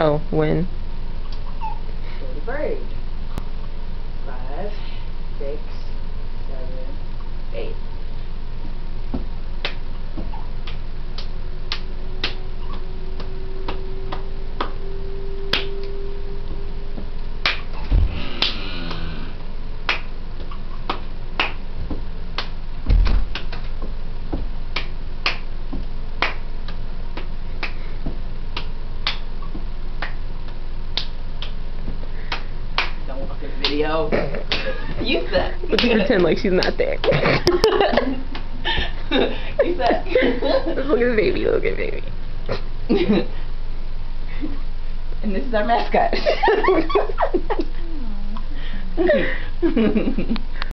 Oh, when? Show the bird. 5, 6, 7, 8. Don't look at the video. Use that. Let's pretend like she's not there. Use that. Look at the baby, look at baby. And this is our mascot.